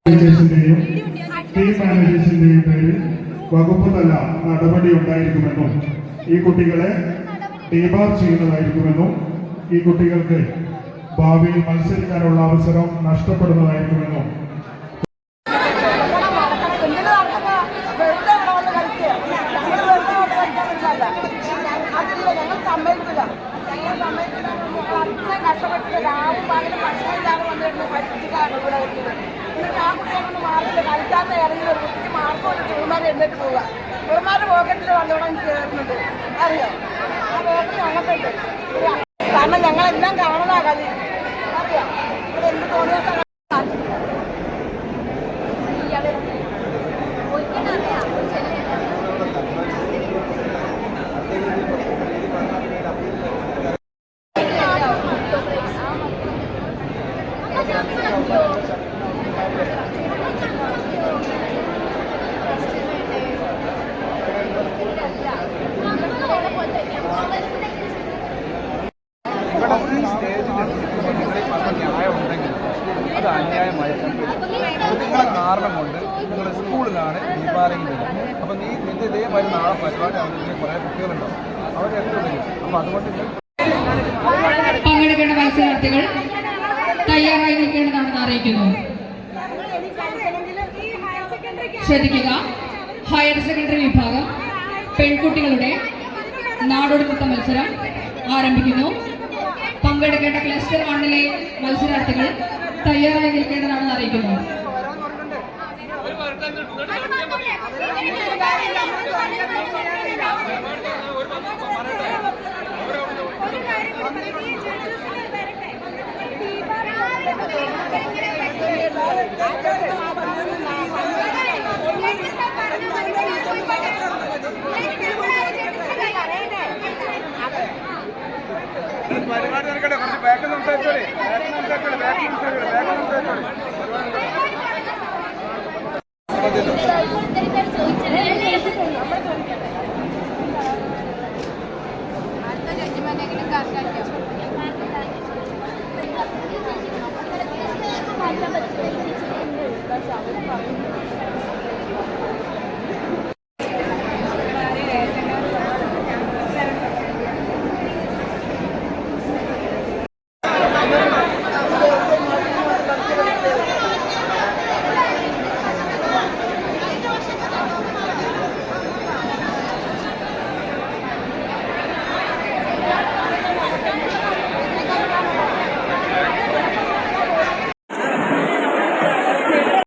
മാനേജേഴ്സിന്റെയും team മാനേജേഴ്സിന്റെയും പേരിൽ വകുപ്പ് തല നടപടി ഉണ്ടായിരിക്കുമെന്നും ഈ കുട്ടികളെ ഡീബാർ ചെയ്യുന്നതായിരിക്കുമെന്നും ഈ കുട്ടികൾക്ക് ഭാവിയിൽ മത്സരിക്കാനുള്ള അവസരം നഷ്ടപ്പെടുന്നതായിരിക്കുമെന്നും കഷ്ടപ്പെട്ടിട്ട് രാവും പകലും ഭക്ഷണമില്ലാതെ വന്നിരുന്നു പഠിപ്പിച്ചിട്ടാണ് ഇവിടെ വരുന്നത്. എന്നിട്ട് ആ കുട്ടികളൊന്നും മാർക്കിൽ കളിക്കാത്ത ഏതെങ്കിലും ഒരു കുട്ടിക്ക് മാർക്ക് കൊണ്ട് ചൂമാരെ എന്നിട്ട് പോവുക. ഒരുമാതിരി പോക്കറ്റിൽ വന്നോടെ ചേർന്നുണ്ട് അറിയാം. ആ പോക്കറ്റ് ഞങ്ങൾക്കുണ്ട്. കാരണം ഞങ്ങളെല്ലാം കാണുന്ന കളി അറിയാം. ഇവിടെ എന്ത് തോന്നിയ അത് അന്യായമായി നിങ്ങളെ കാരണം കൊണ്ട് നിങ്ങളുടെ സ്കൂളിലാണ് ദീപാവലിക്കുന്നത്. അപ്പം നിന്റെ ഇതേമാതിരി നാളെ പരിപാടി അവരുടെ കുറേ കുട്ടികളുണ്ടാവും, അവരെ എത്ര വരും. അപ്പം അതുകൊണ്ട് പങ്കെടുക്കേണ്ട മത്സരാർത്ഥികൾ തയ്യാറായി നിൽക്കേണ്ടതാണെന്ന് അറിയിക്കുന്നു. ശ്രദ്ധിക്കുക, ഹയർ സെക്കൻഡറി വിഭാഗം പെൺകുട്ടികളുടെ നാടോടിനൃത്ത മത്സരം ആരംഭിക്കുന്നു. പങ്കെടുക്കേണ്ട ക്ലസ്റ്റർ 1-ലെ മത്സരാർത്ഥികൾ തയ്യാറായി നിൽക്കേണ്ടതാണെന്ന് അറിയിക്കുന്നു. പരിപാടി നടക്കട്ടെ, കുറച്ച് ബാക്കിൽ സംസാരിച്ചോളേ.